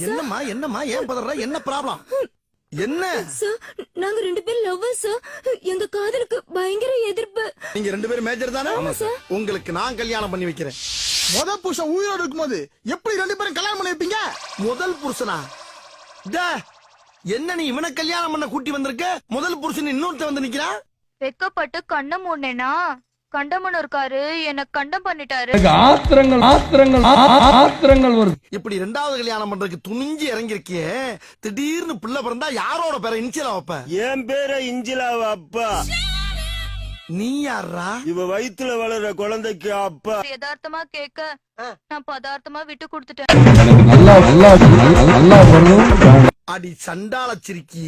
என்னம்மா என்னம்மா ஏன் பதற? என்ன ப்ராப்ளம்? என்ன சார், நாங்க 2 பேரும் லவ்வர்ஸ் சார். எங்க காதலுக்கு பயங்கர எதிர்ப்பு. நீங்க 2 பேரும் மேஜர் தானே? உங்களுக்கு நான் கல்யாணம் பண்ணி வைக்கிறேன். முதல் புருஷன் உயிரோடு இருக்கும்போது எப்படி 2 பேரும் கல்யாணம் பண்ணி வைப்பீங்க? முதல் புருஷனா? என்ன நீ இவனை கல்யாணம் பண்ண கூட்டி வந்திருக்க? முதல் புருஷன் இன்னொருத்த வந்து நிக்கிறா? வெக்கப்பட்டு கண்ணம் மூடனேனா கண்டமன் இருக்காரு, என்ன கண்டம் பண்ணிட்டாரு. ஆத்திரங்கள் வருது. இப்படி 2வது கல்யாணம் பண்றதுக்கு துணிஞ்சு இறங்கிருக்கியே, திடீர்னு பிள்ளை பிறந்தா யாரோட பேரை இன்சிலா வைப்ப? என் பேரை இஞ்சிலாவ அப்பா. நீ யாரா? இவ வயித்துல வளர்ற குழந்தைக்கு அப்பா. யதார்த்தமா கேட்க நான் பதார்த்தமா விட்டு கொடுத்துட்டேன். அடி சண்டால சிரிக்கி,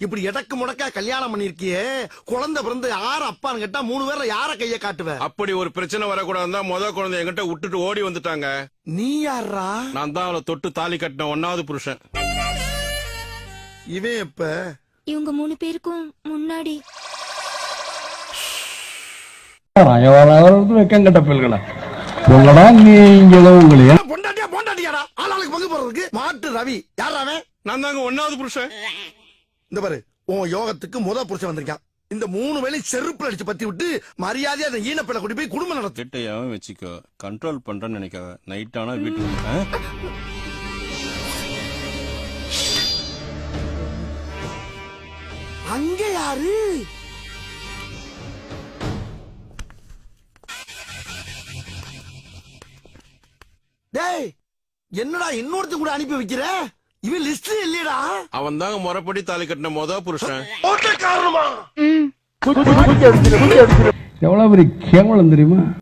இப்படி எடக்கு முடக்கா கல்யாணம் பண்ணிருக்கியே, குழந்தை பிறந்து யார அப்பான்னு கேட்டா 3 பேர்ல யார கைய காட்டுவ? அப்படி ஒரு பிரச்சனை வரக்கூடாதுதான் முத குழந்தை என்கிட்ட விட்டுட்டு ஓடி வந்துட்டாங்க. நீ யாரா? நான் தான் அவளை தொட்டு தாலி கட்டின 1வது புருஷன். இவன் எப்ப? இவங்க 3 பேருக்கும் முன்னாடி. வெக்கம் கட்ட பிள்ளைகளா உங்களடா நீங்களும் உங்களையா பொண்டாட்டியா பொண்டாட்டியாடா ஆளாளுக்கு பங்கு போறதுக்கு மாட்டு ரவி யார் அவன்? நான் தாங்க 1வது புருஷன். இந்த பாரு, உன் யோகத்துக்கு முத புருஷன் வந்திருக்கான். இந்த 3 வேளை செருப்புல அடிச்சு பத்தி விட்டு மரியாதையா அந்த ஈனப்பிள்ளை கூட்டி போய் குடும்பம் நடத்து. கிட்டையாவும் வச்சுக்கோ, கண்ட்ரோல் பண்றேன்னு நினைக்காத. நைட் ஆனா வீட்டுக்கு அங்க யாரு? டேய், என்னடா இன்னொருத்த கூட அனுப்பி வைக்கிற? இவன் லிஸ்ட்ல இல்லையடா. அவன் தாங்க முறைப்படி தாலி கட்டின முத புருஷன். காரணமா? எவ்வளவு பெரிய கேவலம் தெரியுமா?